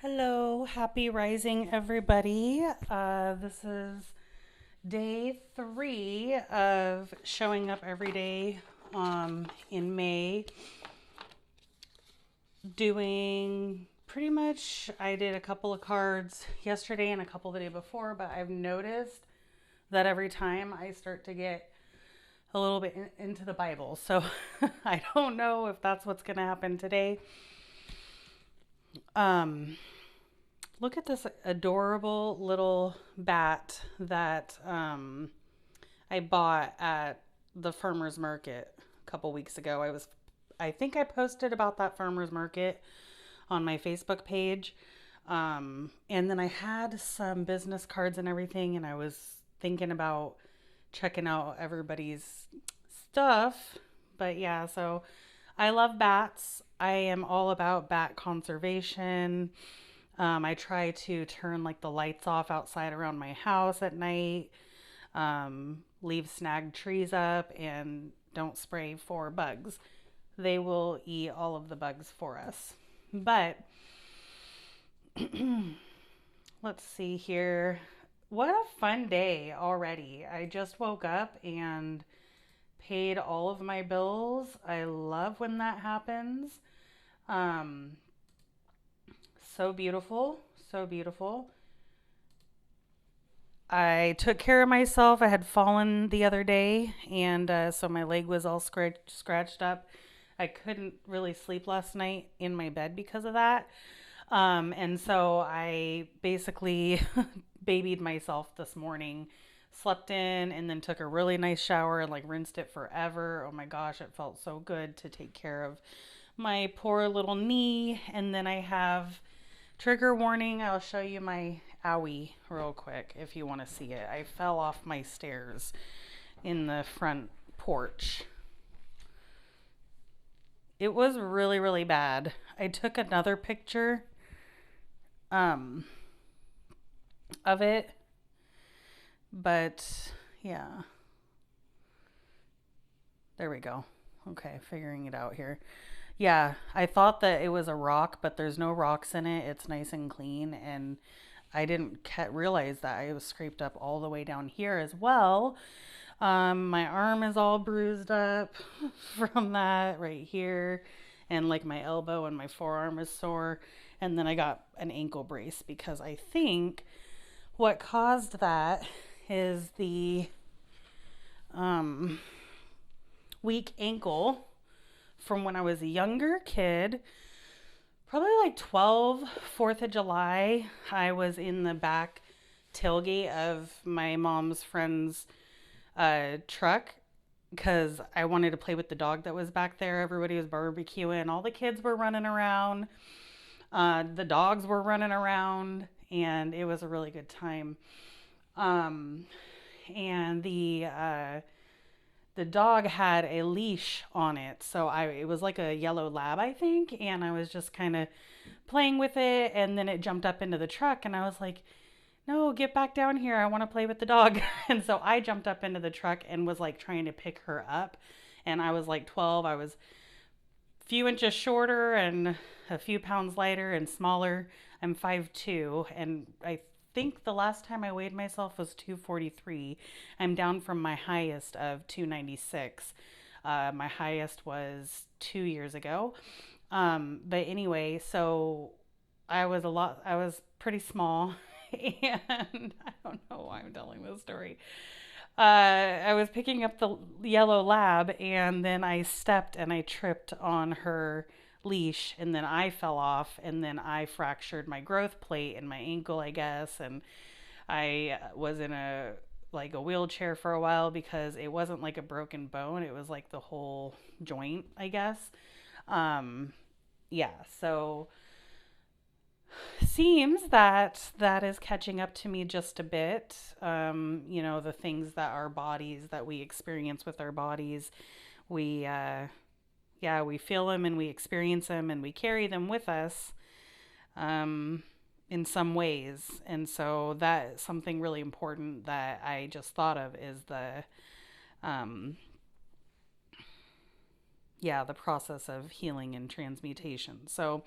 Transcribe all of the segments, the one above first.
Hello, happy rising, everybody. This is day 3 of showing up every day in May. Doing pretty much, I did a couple of cards yesterday and a couple the day before, but I've noticed that every time I start to get a little bit into the Bible. So I don't know if that's what's going to happen today. Um, Look at this adorable little bat that I bought at the farmer's market a couple weeks ago. I think I posted about that farmer's market on my Facebook page. And then I had some business cards and everything, and I was thinking about checking out everybody's stuff. But yeah, so I love bats. I am all about bat conservation. I try to turn like the lights off outside around my house at night, leave snagged trees up, and don't spray for bugs. They will eat all of the bugs for us. But let's see here. What a fun day already. I just woke up and paid all of my bills. I love when that happens. Um, so beautiful, so beautiful. I took care of myself. I had fallen the other day, and so my leg was all scratched up. I couldn't really sleep last night in my bed because of that. And so I basically babied myself this morning, slept in, and then took a really nice shower and like rinsed it forever. Oh my gosh, it felt so good to take care of my poor little knee. And then I have trigger warning. I'll show you my owie real quick if you want to see it. I fell off my stairs in the front porch. It was really, really bad. I took another picture um, of it, but yeah, there we go. Okay, figuring it out here. Yeah, I thought that it was a rock, but there's no rocks in it. It's nice and clean, and I didn't realize that I was scraped up all the way down here as well. My arm is all bruised up from that right here, and like my elbow and my forearm is sore. And then I got an ankle brace because I think what caused that is the um, weak ankle from when I was a younger kid, probably like 12, 4th of July. I was in the back tailgate of my mom's friend's truck because I wanted to play with the dog that was back there. Everybody was barbecuing. All the kids were running around. The dogs were running around, and it was a really good time. Um, and the dog had a leash on it, so it was like a yellow lab, I think, and I was just kind of playing with it, and then it jumped up into the truck, and I was like, no, get back down here. I want to play with the dog. And so I jumped up into the truck and was like trying to pick her up. And I was like 12. I was a few inches shorter and a few pounds lighter and smaller. I'm 5'2", and I think the last time I weighed myself was 243. I'm down from my highest of 296. My highest was 2 years ago. But anyway, so I was pretty small. And I don't know why I'm telling this story. I was picking up the yellow lab, and then I stepped and I tripped on her leash, and then I fell off, and then I fractured my growth plate in my ankle, I guess, and I was in a wheelchair for a while because it wasn't like a broken bone, it was like the whole joint, I guess. Um, yeah, so seems that that is catching up to me just a bit. The things that our bodies, that we experience with our bodies, we, yeah, we feel them and we experience them and we carry them with us um, in some ways. And so that is something really important that I just thought of is um, yeah, the process of healing and transmutation. So,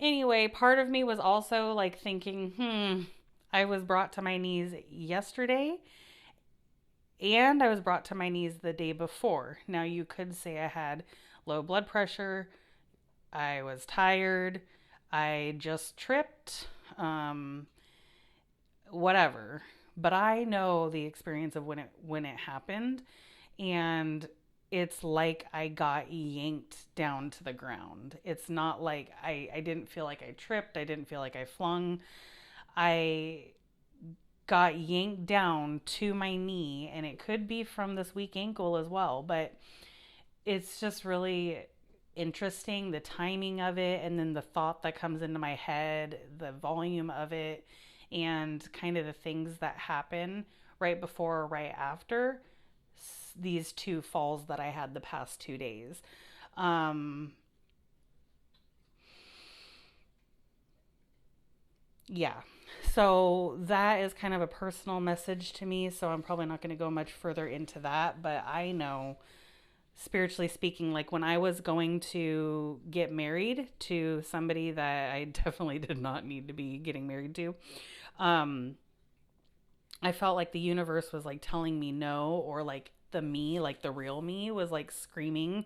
anyway, part of me was also like thinking, I was brought to my knees yesterday and I was brought to my knees the day before. Now, you could say I had low blood pressure, I was tired, I just tripped, um, whatever. But I know the experience of when it happened, and it's like I got yanked down to the ground. It's not like I didn't feel like I tripped, I didn't feel like I flung. I got yanked down to my knee, and it could be from this weak ankle as well, but it's just really interesting, the timing of it, and then the thought that comes into my head, the volume of it, and kind of the things that happen right before or right after these two falls that I had the past 2 days. Um, yeah. So that is kind of a personal message to me. So I'm probably not going to go much further into that. But I know, spiritually speaking, like when I was going to get married to somebody that I definitely did not need to be getting married to, um, I felt like the universe was like telling me no, or like the me, like the real me, was like screaming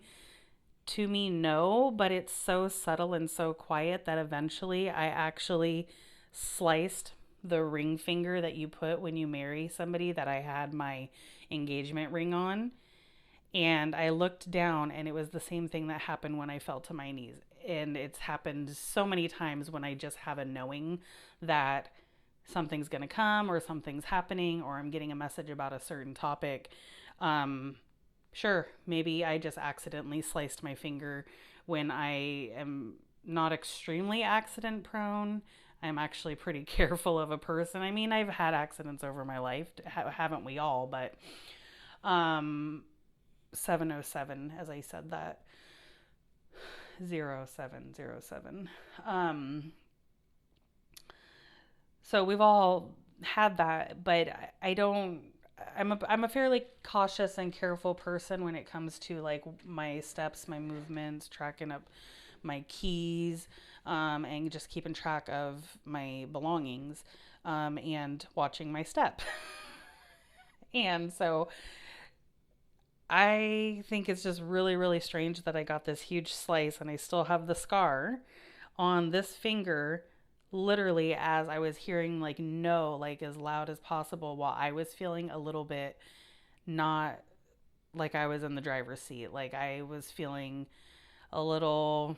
to me no, but it's so subtle and so quiet that eventually I actually sliced the ring finger that you put when you marry somebody that I had my engagement ring on. And I looked down, and it was the same thing that happened when I fell to my knees. And it's happened so many times when I just have a knowing that something's going to come, or something's happening, or I'm getting a message about a certain topic. Um, sure, maybe I just accidentally sliced my finger when I am not extremely accident prone. I'm actually pretty careful of a person. I mean, I've had accidents over my life, haven't we all? But um, 707, as I said that, 0707. Um, so we've all had that, but I don't. I'm a fairly cautious and careful person when it comes to like my steps, my movements, tracking up my keys, and just keeping track of my belongings, and watching my step. And so I think it's just really, really strange that I got this huge slice and I still have the scar on this finger, literally as I was hearing like no, like as loud as possible, while I was feeling a little bit not like I was in the driver's seat. Like I was feeling a little,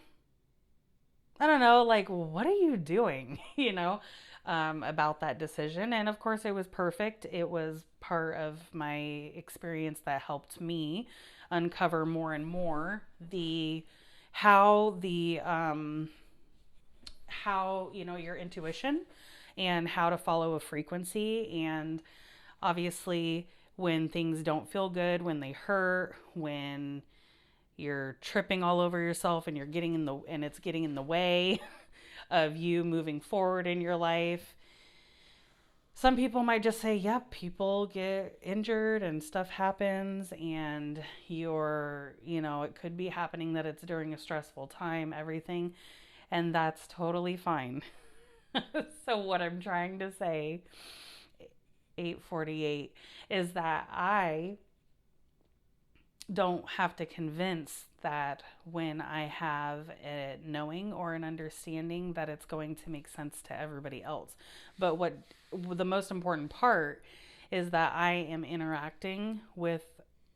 I don't know, like, what are you doing? About that decision. And of course, it was perfect. It was part of my experience that helped me uncover more and more how the, how, your intuition, and how to follow a frequency. And obviously, when things don't feel good, when they hurt, when you're tripping all over yourself, and it's getting in the way of you moving forward in your life. Some people might just say, yep, people get injured and stuff happens, and it could be happening that it's during a stressful time, everything, and that's totally fine. So what I'm trying to say, 848, is that I don't have to convince that when I have a knowing or an understanding that it's going to make sense to everybody else. But what the most important part is that I am interacting with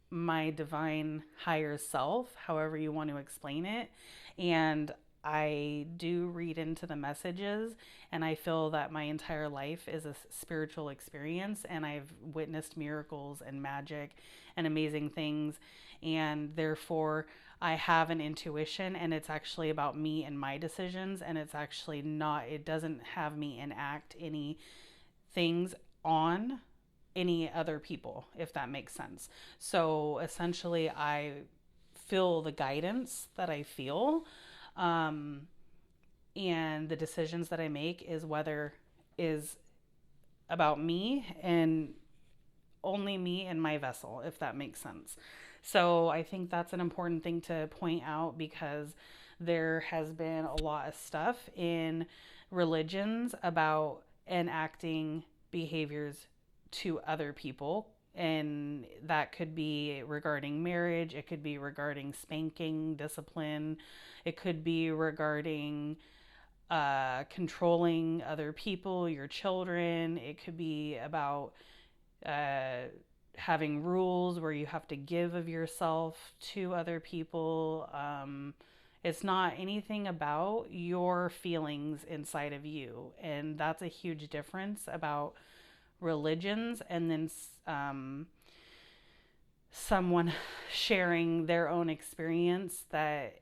my divine higher self, however you want to explain it. And I do read into the messages, and I feel that my entire life is a spiritual experience, and I've witnessed miracles and magic and amazing things. And therefore, I have an intuition, and it's actually about me and my decisions. And it's actually not, it doesn't have me enact any things on any other people, if that makes sense. So essentially, I feel the guidance that I feel. Um, and the decisions that I make is about me, and only me and my vessel, if that makes sense. So I think that's an important thing to point out because there has been a lot of stuff in religions about enacting behaviors to other people. And that could be regarding marriage, it could be regarding spanking, discipline, it could be regarding controlling other people, your children, it could be about uh, having rules where you have to give of yourself to other people. It's not anything about your feelings inside of you. And that's a huge difference about religions and then someone sharing their own experience that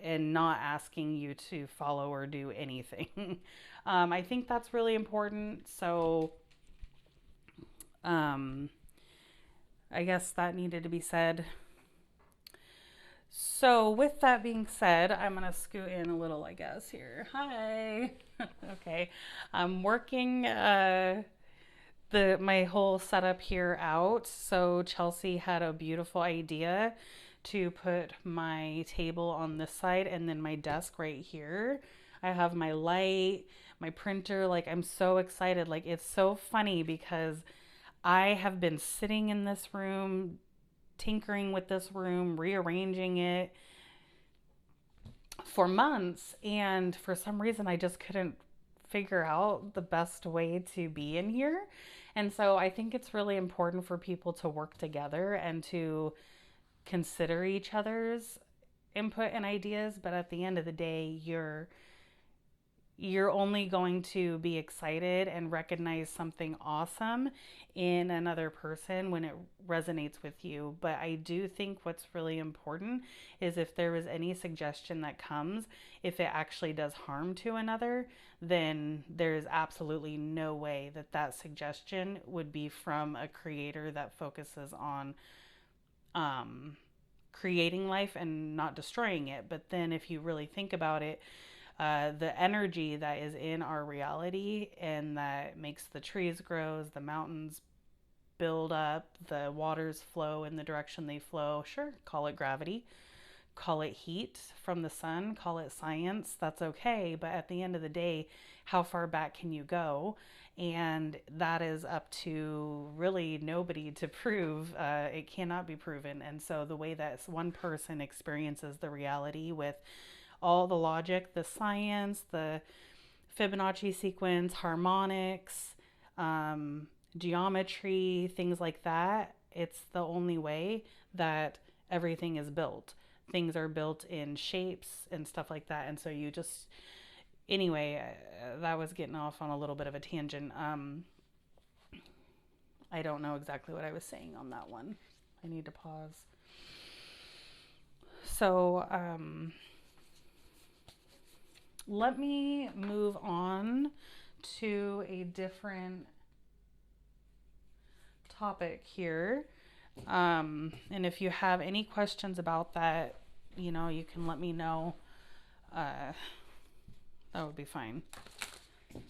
and not asking you to follow or do anything. I think that's really important. So um, I guess that needed to be said. So, with that being said, I'm going to scoot in a little, I guess, here. Hi. Okay. I'm working the my whole setup here out. So, Chelsea had a beautiful idea to put my table on this side and then my desk right here. I have my light, my printer. Like, I'm so excited. Like, it's so funny because I have been sitting in this room tinkering with this room, rearranging it for months. And for some reason, I just couldn't figure out the best way to be in here. And so I think it's really important for people to work together and to consider each other's input and ideas. But at the end of the day, you're only going to be excited and recognize something awesome in another person when it resonates with you. But I do think what's really important is if there was any suggestion that comes, if it actually does harm to another, then there's absolutely no way that that suggestion would be from a creator that focuses on creating life and not destroying it. But then if you really think about it, the energy that is in our reality and that makes the trees grow, the mountains build up, the waters flow in the direction they flow. Sure, call it gravity, call it heat from the sun, call it science. That's okay. But at the end of the day, how far back can you go? And that is up to really nobody to prove. It cannot be proven. And so the way that one person experiences the reality with all the logic, the science, the Fibonacci sequence, harmonics, geometry, things like that. It's the only way that everything is built. Things are built in shapes and stuff like that. And so you just, anyway, that was getting off on a little bit of a tangent. I don't know exactly what I was saying on that one. I need to pause. So, let me move on to a different topic here. And if you have any questions about that, you can let me know. That would be fine.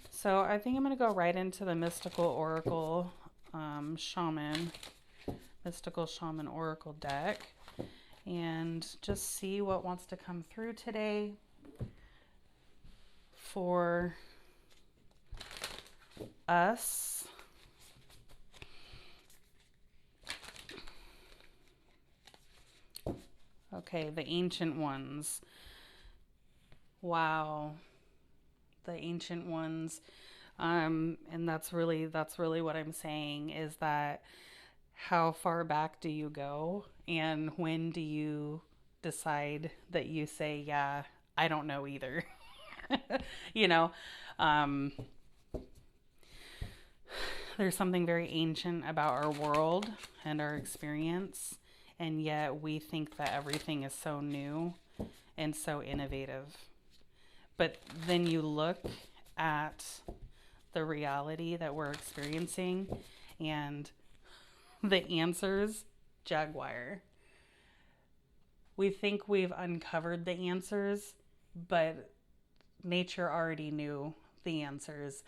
So I think I'm going to go right into the Mystical Oracle Mystical Shaman Oracle deck and just see what wants to come through today for us. Okay, the Ancient Ones. Wow. The Ancient Ones. And that's really what I'm saying is that how far back do you go and when do you decide that you say, yeah, I don't know either. you know, um, there's something very ancient about our world and our experience, and yet we think that everything is so new and so innovative. But then you look at the reality that we're experiencing and the answers, Jaguar. We think we've uncovered the answers, but nature already knew the answers,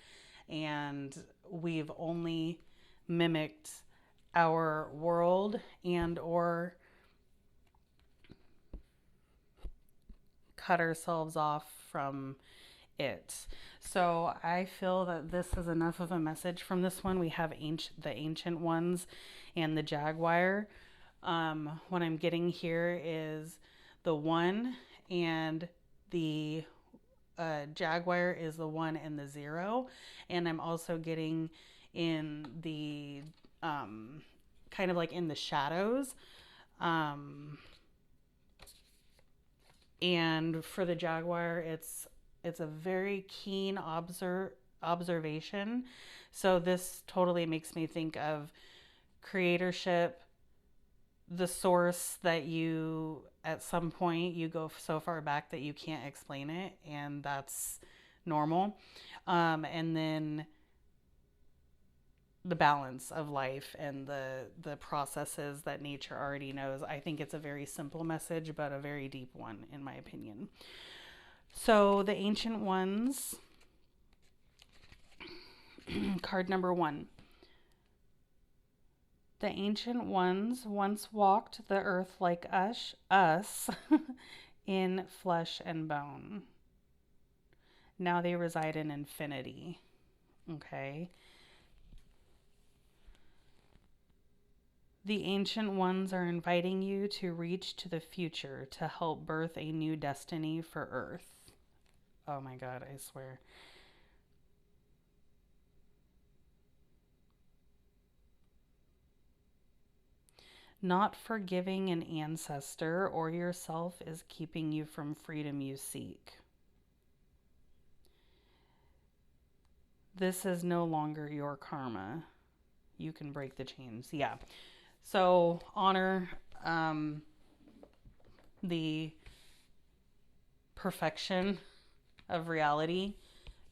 and we've only mimicked our world and or cut ourselves off from it. So I feel that this is enough of a message from this one. We have the ancient ones and the Jaguar. What I'm getting here is the one, and the Jaguar is the 1 and the 0. And I'm also getting in the kind of like in the shadows. And for the Jaguar, it's a very keen observation. So this totally makes me think of creatorship, the source that you, at some point, you go so far back that you can't explain it, and that's normal. And then the balance of life and the processes that nature already knows. I think it's a very simple message, but a very deep one, in my opinion. So the ancient ones, card number 1. The ancient ones once walked the earth like us in flesh and bone. Now they reside in infinity. Okay. The ancient ones are inviting you to reach to the future to help birth a new destiny for Earth. Oh my God, I swear. Not forgiving an ancestor or yourself is keeping you from freedom you seek. This is no longer your karma. You can break the chains. Yeah. So honor the perfection of reality,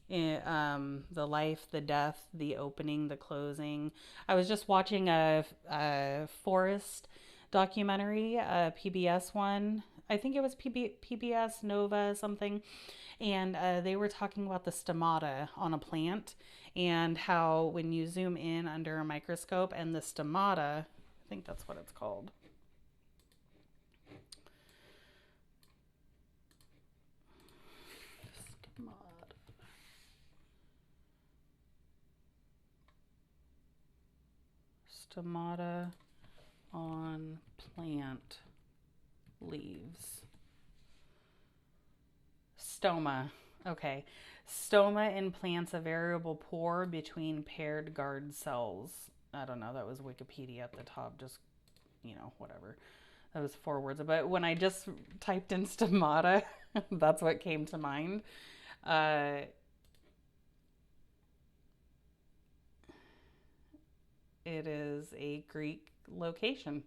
the life, the death, the opening, the closing. I was just watching a forest documentary, a PBS one. I think it was PBS Nova something. And they were talking about the stomata on a plant, and how when you zoom in under a microscope, and the stomata, I think that's what it's called. Stomata on plant leaves. Stoma. Okay. Stoma implants a variable pore between paired guard cells. I don't know. That was Wikipedia at the top. Just, whatever. That was 4 words. But when I just typed in stomata, that's what came to mind. It is a Greek location,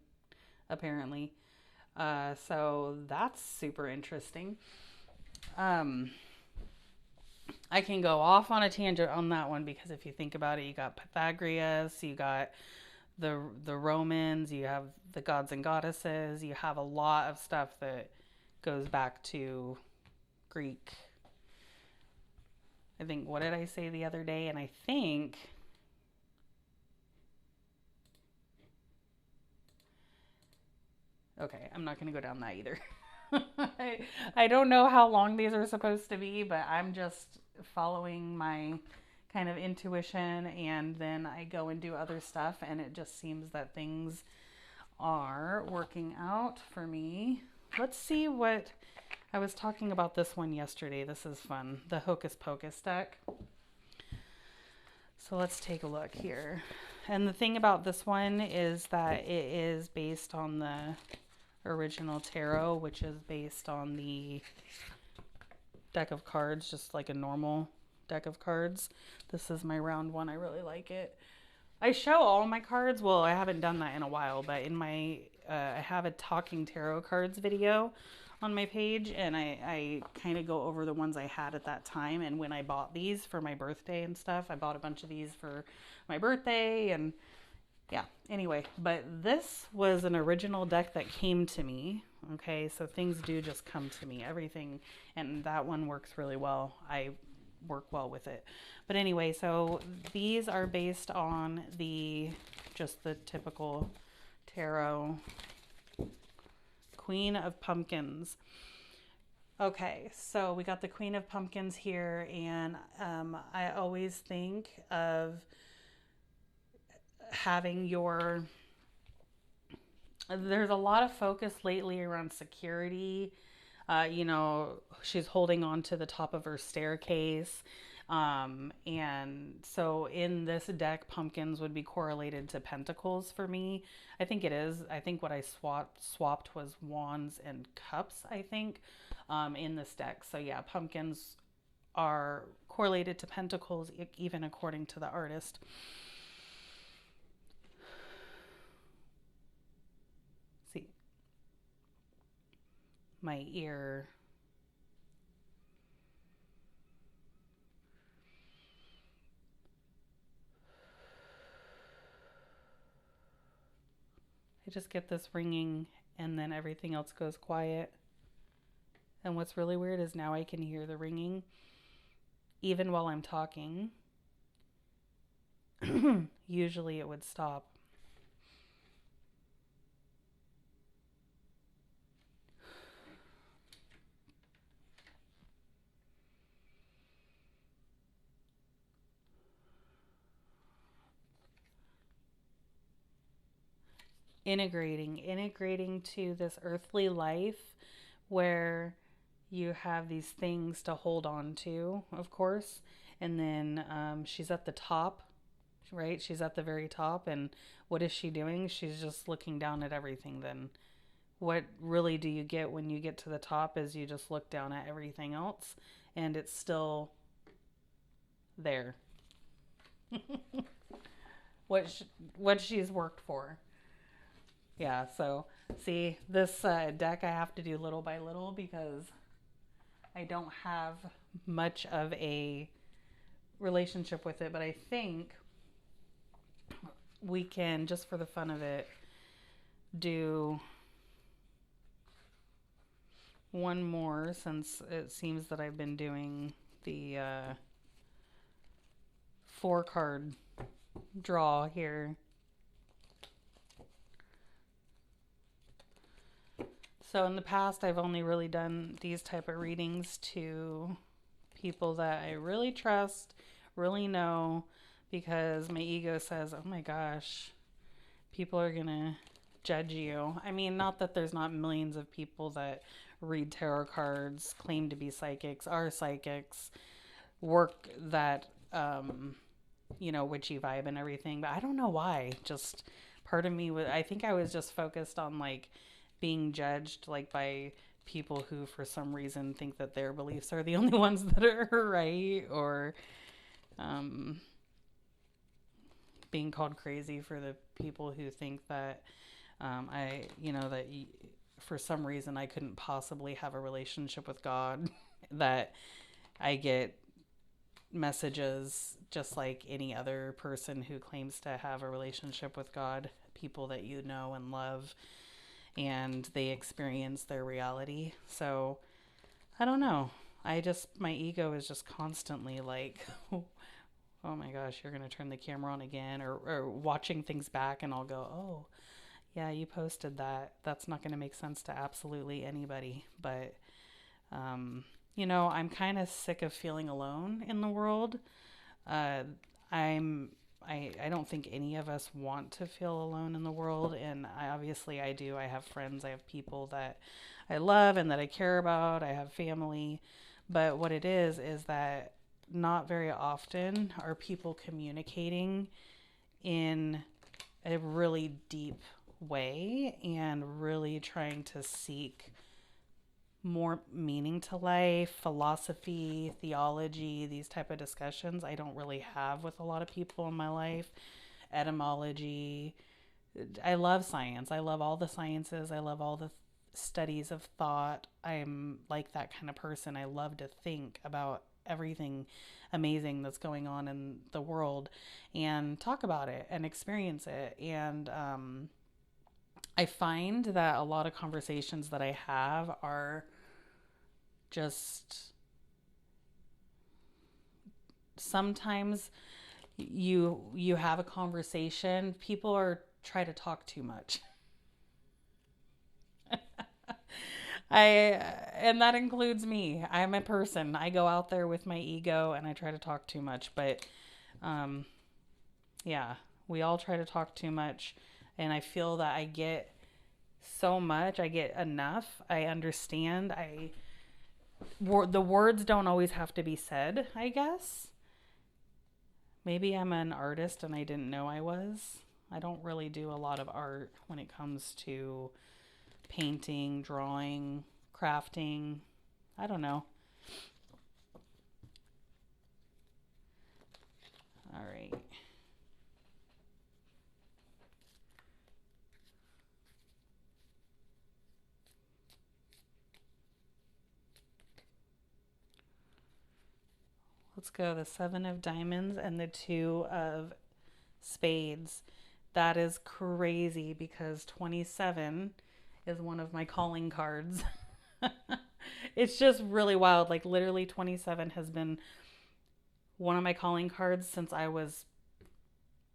apparently. So that's super interesting. I can go off on a tangent on that one, because if you think about it, you got Pythagoras, you got the Romans, you have the gods and goddesses, you have a lot of stuff that goes back to Greek. I think, what did I say the other day? And I think okay, I'm not going to go down that either. I don't know how long these are supposed to be, but I'm just following my kind of intuition, and then I go and do other stuff, and it just seems that things are working out for me. Let's see what I was talking about. This one yesterday. This is fun. The Hocus Pocus deck. So let's take a look here. And the thing about this one is that it is based on the original tarot, which is based on the deck of cards, just like a normal deck of cards. This is my round one. I really like it. I show all my cards. Well, I haven't done that in a while, but in my I have a talking tarot cards video on my page, and I kind of go over the ones I had at that time. And when I bought these for my birthday and stuff, I bought a bunch of these for my birthday, and yeah, anyway, but this was an original deck that came to me. Okay, so things do just come to me, everything, and that one works really well. I work well with it. But anyway, so these are based on just the typical tarot. Queen of Pumpkins. Okay, so we got the Queen of Pumpkins here, and I always think of having your. There's a lot of focus lately around security. She's holding on to the top of her staircase. And so in this deck, pumpkins would be correlated to pentacles for me. I think it is. I think what I swapped was wands and cups, I think, in this deck. So yeah, pumpkins are correlated to pentacles, even according to the artist. See, my ear. I just get this ringing and then everything else goes quiet. And what's really weird is now I can hear the ringing even while I'm talking. Usually it would stop. Integrating to this earthly life where you have these things to hold on to, of course. And then she's at the top, right? She's at the very top. And what is she doing? She's just looking down at everything. Then what really do you get when you get to the top is you just look down at everything else and it's still there. What she's worked for. Yeah, so see, this deck I have to do little by little because I don't have much of a relationship with it, but I think we can, just for the fun of it, do one more since it seems that I've been doing the 4 card draw here. So in the past, I've only really done these type of readings to people that I really trust, really know, because my ego says, oh my gosh, people are going to judge you. I mean, not that there's not millions of people that read tarot cards, claim to be psychics, are psychics, work that, witchy vibe and everything, but I don't know why. Just part of me, I think I was just focused on like being judged like by people who for some reason think that their beliefs are the only ones that are right, or being called crazy for the people who think that for some reason I couldn't possibly have a relationship with God. That I get messages just like any other person who claims to have a relationship with God, people that you know and love, and they experience their reality. So I don't know. My ego is just constantly like, oh my gosh, you're going to turn the camera on again, or watching things back, and I'll go, oh, yeah, you posted that. That's not going to make sense to absolutely anybody. But, I'm kind of sick of feeling alone in the world. Uh, I don't think any of us want to feel alone in the world, and I do. I have friends, I have people that I love and that I care about. I have family, but what it is that not very often are people communicating in a really deep way and really trying to seek more meaning to life, philosophy, theology, these type of discussions I don't really have with a lot of people in my life. Etymology. I love science. I love all the sciences. I love all the studies of thought. I'm like that kind of person. I love to think about everything amazing that's going on in the world and talk about it and experience it. And I find that a lot of conversations that I have are just sometimes you have a conversation, people are try to talk too much. I and that includes me. I'm a person. I go out there with my ego and I try to talk too much, but um yeah, we all try to talk too much, and I feel that I get so much. I get enough. I understand. The words don't always have to be said, I guess. Maybe I'm an artist and I didn't know I was. I don't really do a lot of art when it comes to painting, drawing, crafting. I don't know. All right. Let's go the 7 of diamonds and the 2 of spades. That is crazy because 27 is one of my calling cards. It's just really wild. Like, literally, 27 has been one of my calling cards since I was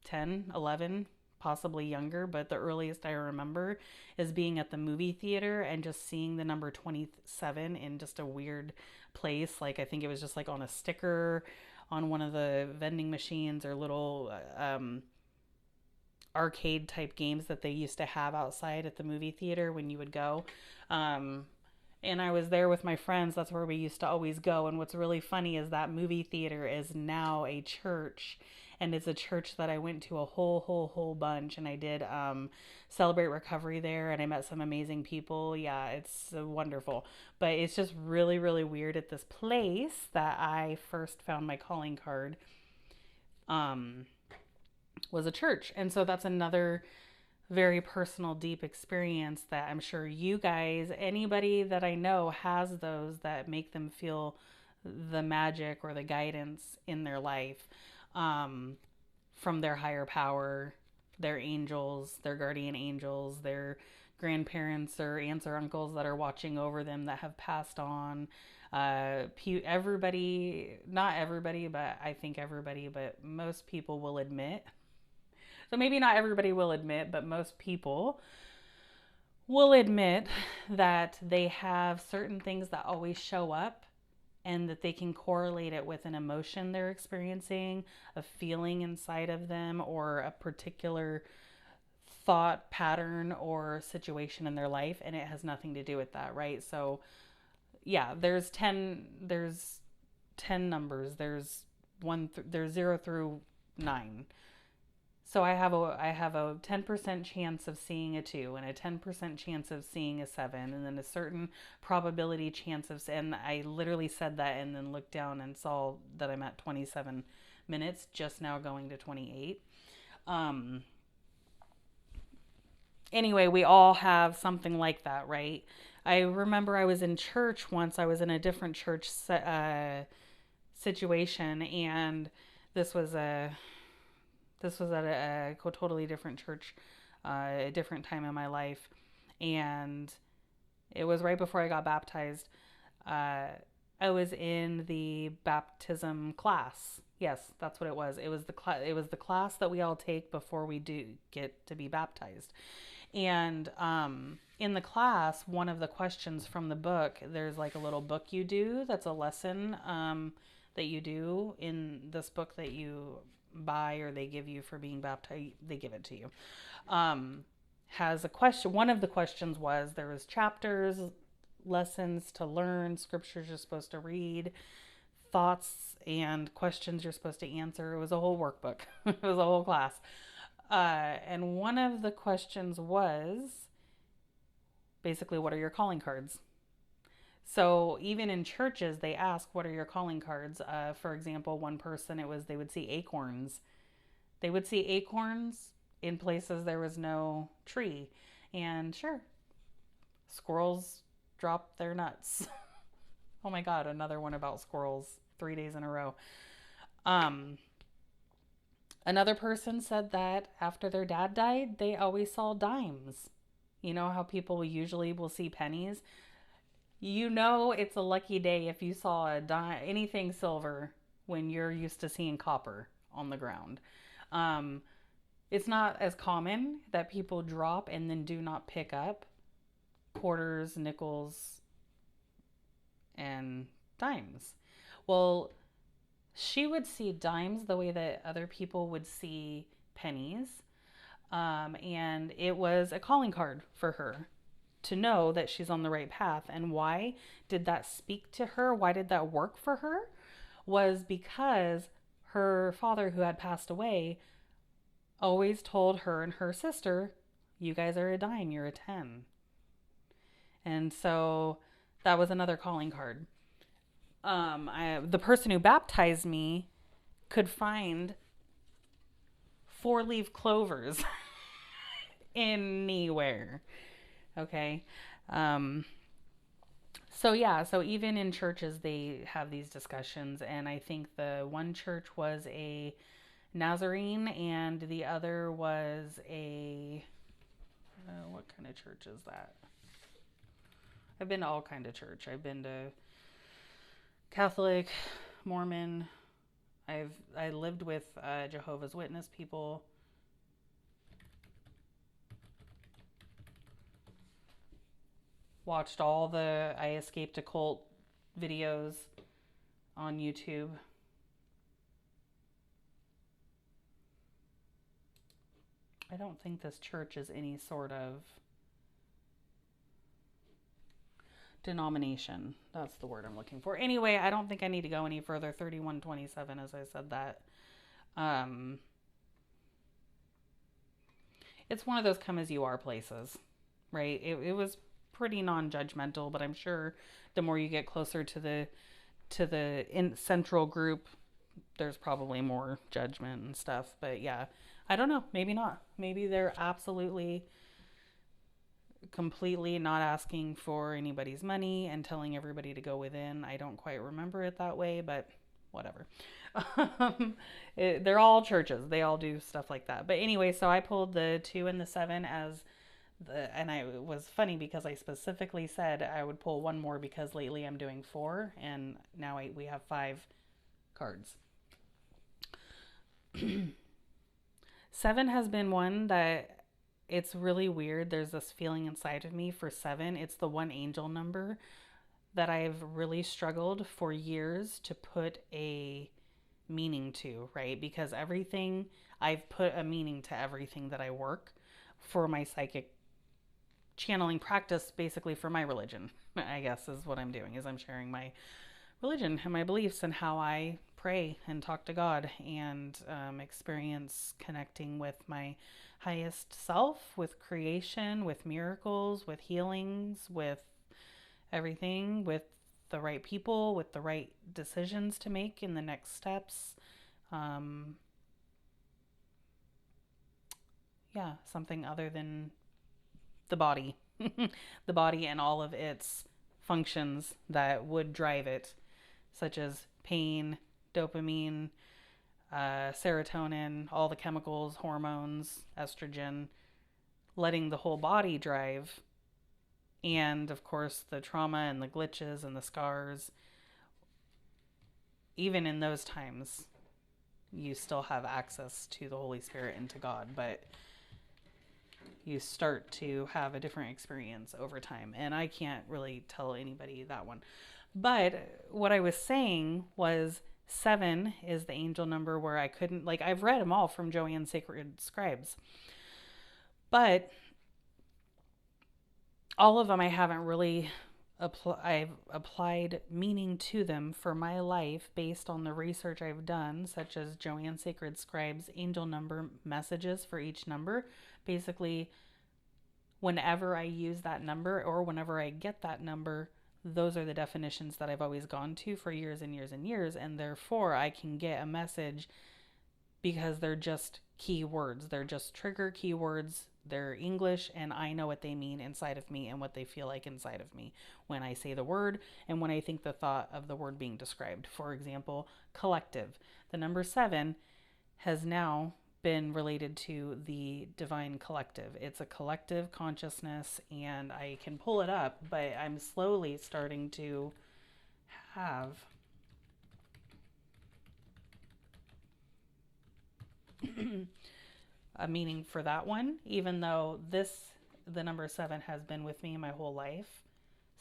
10, 11, possibly younger. But the earliest I remember is being at the movie theater and just seeing the number 27 in just a weird place. Like, I think it was just like on a sticker on one of the vending machines or little arcade type games that they used to have outside at the movie theater when you would go. Um, and I was there with my friends. That's where we used to always go. And what's really funny is that movie theater is now a church. And it's a church that I went to a whole bunch. And I did celebrate recovery there. And I met some amazing people. Yeah, it's wonderful. But it's just really weird at this place that I first found my calling card. Um, was a church. And so that's another very personal, deep experience that I'm sure you guys, anybody that I know, has those that make them feel the magic or the guidance in their life um, from their higher power, their angels, their guardian angels, their grandparents or aunts or uncles that are watching over them that have passed on. Everybody, not everybody, but I think everybody, but most people will admit, so maybe not everybody will admit, but most people will admit that they have certain things that always show up and that they can correlate it with an emotion they're experiencing, a feeling inside of them, or a particular thought pattern or situation in their life, and it has nothing to do with that, right? So, yeah, there's 10 numbers. There's 0 through 9. So I have a 10% chance of seeing a 2 and a 10% chance of seeing a 7 and then a certain probability chance of, and I literally said that and then looked down and saw that I'm at 27 minutes, just now going to 28. Um anyway, we all have something like that, right? I remember I was in church once. I was in a different church situation, and this was a this was at a totally different church, a different time in my life, and it was right before I got baptized. Uh, I was in the baptism class. Yes, that's what it was. It was the class that we all take before we do get to be baptized. And in the class, one of the questions from the book, there's like a little book you do that's a lesson that you do in this book that you buy or they give you for being baptized. They give it to you. Um, has a question. One of the questions was there was chapters, lessons to learn, scriptures you're supposed to read, thoughts and questions you're supposed to answer. It was a whole workbook. It was a whole class. And one of the questions was basically, what are your calling cards? So even in churches, they ask, what are your calling cards? For example, one person, they would see acorns. They would see acorns in places there was no tree. And sure, squirrels drop their nuts. Oh my God, another one about squirrels 3 days in a row. Um, Another person said that after their dad died, they always saw dimes. You know how people usually will see pennies? You know it's a lucky day if you saw a dime, anything silver, when you're used to seeing copper on the ground. Um, it's not as common that people drop and then do not pick up quarters, nickels, and dimes. Well, she would see dimes the way that other people would see pennies. And it was a calling card for her to know that she's on the right path. And why did that speak to her? Why did that work for her? Was because her father, who had passed away, always told her and her sister, "You guys are a dime, you're a 10." And so that was another calling card. The person who baptized me could find 4-leaf clovers anywhere. Okay. Um, so yeah, so even in churches they have these discussions, and I think the one church was a Nazarene and the other was a what kind of church is that? I've been to all kind of church. I've been to Catholic, Mormon. I lived with Jehovah's Witness people. Watched all the I Escaped a Cult videos on YouTube. I don't think this church is any sort of denomination. That's the word I'm looking for. Anyway, I don't think I need to go any further. 3127, as I said that. Um, it's one of those come as you are places, right? It was pretty non-judgmental, but I'm sure the more you get closer to the central group, there's probably more judgment and stuff. But yeah, I don't know. Maybe not. Maybe they're absolutely completely not asking for anybody's money and telling everybody to go within. I don't quite remember it that way, but whatever. They're all churches. They all do stuff like that. But anyway, so I pulled the 2 and the 7 as and it was funny because I specifically said I would pull one more because lately I'm doing 4 and now we have 5 cards. 7 has been one that it's really weird. There's this feeling inside of me for 7. It's the one angel number that I've really struggled for years to put a meaning to, right? Because everything, I've put a meaning to everything that I work for my psychic channeling practice, basically for my religion, I guess is what I'm doing, is I'm sharing my religion and my beliefs and how I pray and talk to God and experience connecting with my highest self, with creation, with miracles, with healings, with everything, with the right people, with the right decisions to make in the next steps. Yeah, something other than the body, the body and all of its functions that would drive it, such as pain, dopamine, serotonin, all the chemicals, hormones, estrogen, letting the whole body drive, and of course the trauma and the glitches and the scars. Even in those times, you still have access to the Holy Spirit and to God, but you start to have a different experience over time. And I can't really tell anybody that one. But what I was saying was 7 is the angel number where I couldn't, like, I've read them all from Joanne's Sacred Scribes, but all of them I haven't really I've applied meaning to them for my life based on the research I've done, such as Joanne's Sacred Scribes angel number messages for each number. Basically, whenever I use that number or whenever I get that number, those are the definitions that I've always gone to for years and years and years, and therefore I can get a message because they're just keywords. They're just trigger keywords. They're English, and I know what they mean inside of me and what they feel like inside of me when I say the word and when I think the thought of the word being described. For example, collective. The number 7 has now been related to the divine collective. It's a collective consciousness, and I can pull it up, but I'm slowly starting to have a meaning for that one, even though the number 7 has been with me my whole life.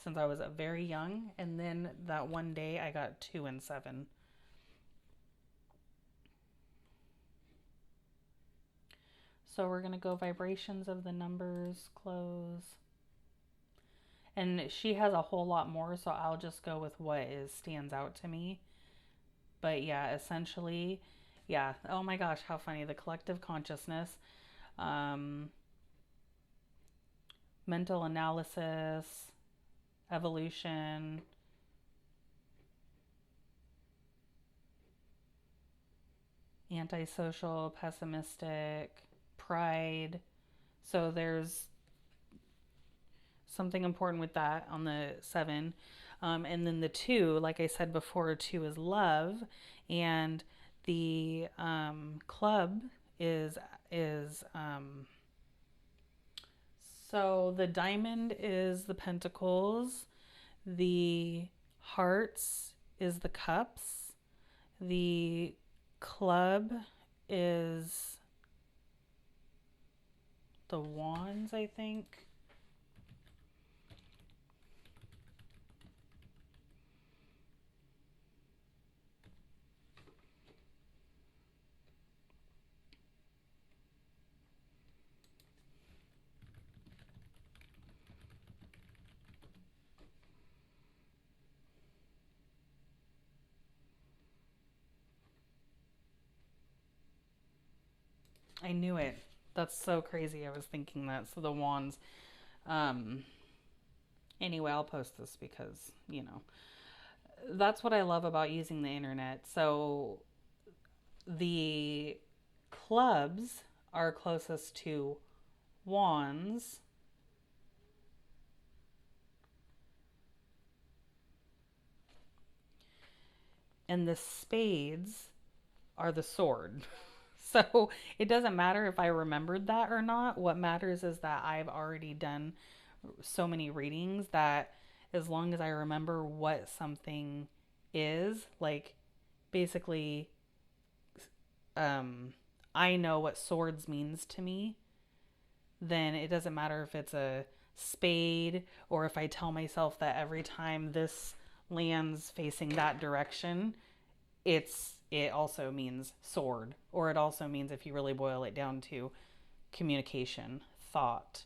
since I was very young. And then that one day I got 2 and 7. So we're going to go vibrations of the numbers, close. And she has a whole lot more, so I'll just go with what stands out to me. But yeah, essentially, yeah. Oh my gosh, how funny. The collective consciousness, um, mental analysis, evolution, antisocial, pessimistic, pride. So there's something important with that on the 7. And then the 2, like I said before, 2 is love, and the club is so the diamond is the pentacles, the hearts is the cups, the club is the wands, I think. I knew it. That's so crazy. I was thinking that. So the wands. Um, anyway, I'll post this because, that's what I love about using the internet. So the clubs are closest to wands, and the spades are the sword. So it doesn't matter if I remembered that or not. What matters is that I've already done so many readings that as long as I remember what something is, like basically, um, I know what swords means to me, then it doesn't matter if it's a spade or if I tell myself that every time this lands facing that direction, it also means sword, or it also means, if you really boil it down to communication, thought.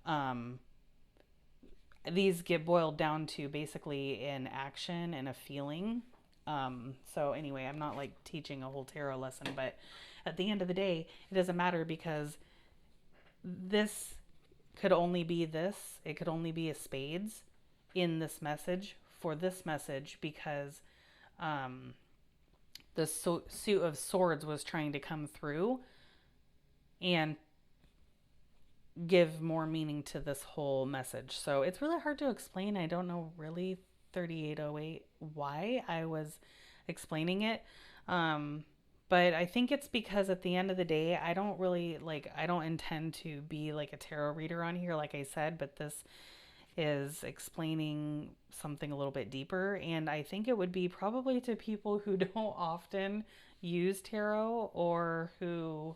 Um, these get boiled down to basically an action and a feeling. So anyway, I'm not like teaching a whole tarot lesson, but at the end of the day, it doesn't matter because this could only be this. It could only be a spades in this message for this message because um, the suit of swords was trying to come through and give more meaning to this whole message. So it's really hard to explain. I don't know really 3808 why I was explaining it. Um, but I think it's because at the end of the day, I don't intend to be like a tarot reader on here, like I said, but this is explaining something a little bit deeper. And I think it would be probably to people who don't often use tarot or who,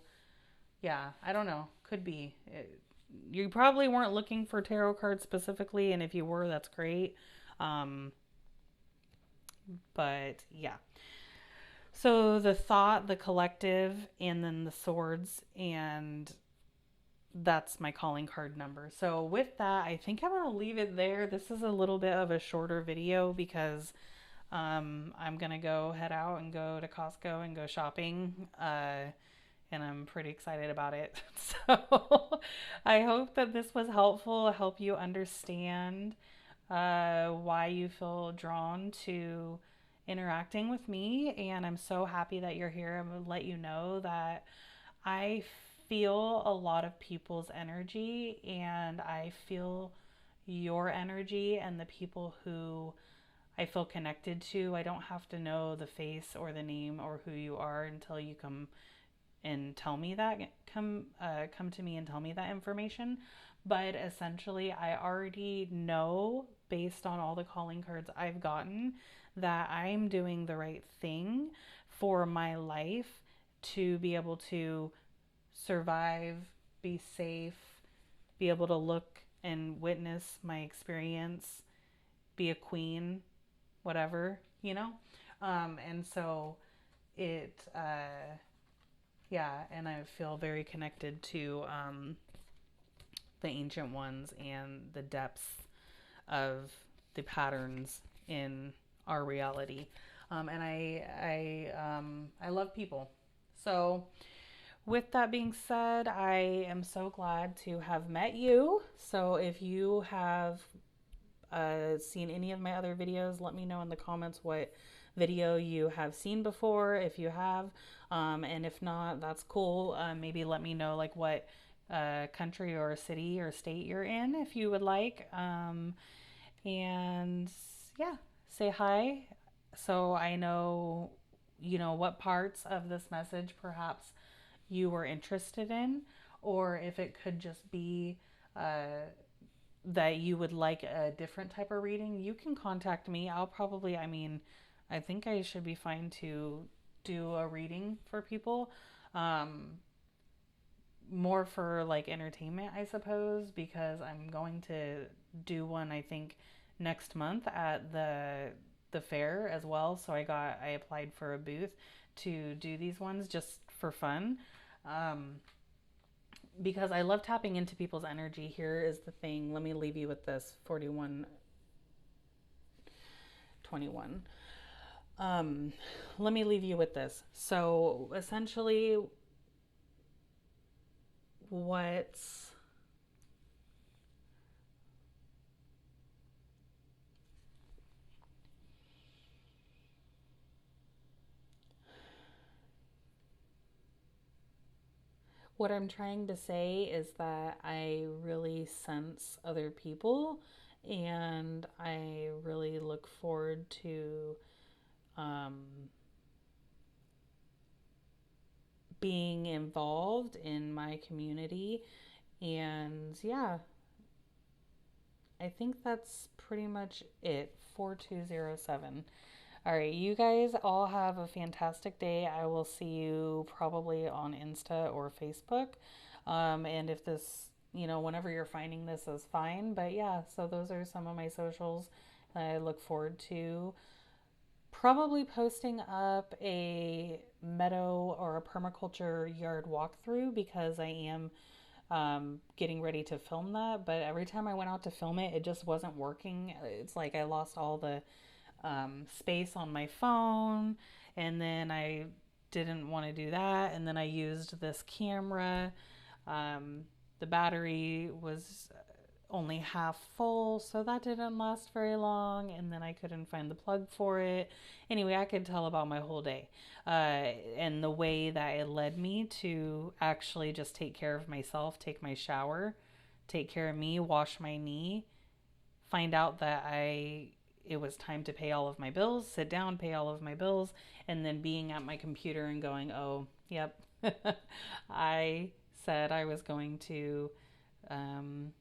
yeah, I don't know, could be. You probably weren't looking for tarot cards specifically, and if you were, that's great. Um, but yeah. So the thought, the collective, and then the swords, and that's my calling card number. So with that, I think I'm going to leave it there. This is a little bit of a shorter video because I'm going to go head out and go to Costco and go shopping. And I'm pretty excited about it. So I hope that this was helpful, help you understand why you feel drawn to interacting with me. And I'm so happy that you're here. I'm going to let you know that I feel a lot of people's energy, and I feel your energy and the people who I feel connected to. I don't have to know the face or the name or who you are until you come and tell me that, come to me and tell me that information. But essentially, I already know based on all the calling cards I've gotten that I'm doing the right thing for my life to be able to survive, be safe, be able to look and witness my experience be a queen, whatever, you know? And so it, yeah, and I feel very connected to the ancient ones and the depths of the patterns in our reality. I love people. So, with that being said, I am so glad to have met you. So, if you have seen any of my other videos, let me know in the comments what video you have seen before, if you have. And if not, that's cool. Maybe let me know like what country or city or state you're in if you would like. And yeah, say hi so I know, what parts of this message perhaps you were interested in, or if it could just be that you would like a different type of reading. You can contact me. I think I should be fine to do a reading for people. Um, More for like entertainment, I suppose, because I'm going to do one, I think, next month at the fair as well. So I applied for a booth to do these ones just for fun. Um, because I love tapping into people's energy. Here is the thing. Let me leave you with this 4121. Um, Let me leave you with this. So essentially, what's what I'm trying to say is that I really sense other people and I really look forward to um, being involved in my community. And yeah, I think that's pretty much it. 4207. All right, you guys all have a fantastic day. I will see you probably on Insta or Facebook. And if this, whenever you're finding this is fine. But yeah, so those are some of my socials. I look forward to probably posting up a meadow or a permaculture yard walkthrough because I am getting ready to film that. But every time I went out to film it, it just wasn't working. It's like I lost all the space on my phone, and then I didn't want to do that, and then I used this camera. Um, the battery was only half full, so that didn't last very long, and then I couldn't find the plug for it. Anyway, I could tell about my whole day and the way that it led me to actually just take care of myself, take my shower, take care of me, wash my knee, find out that it was time to pay all of my bills, sit down, pay all of my bills, and then being at my computer and going, oh, yep, I said I was going to um,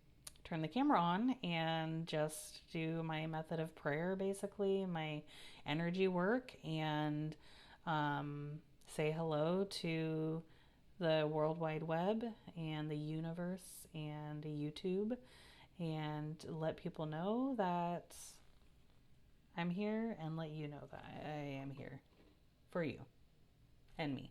turn the camera on and just do my method of prayer, basically, my energy work, and um, say hello to the World Wide Web and the universe and YouTube and let people know that I'm here and let you know that I am here for you and me.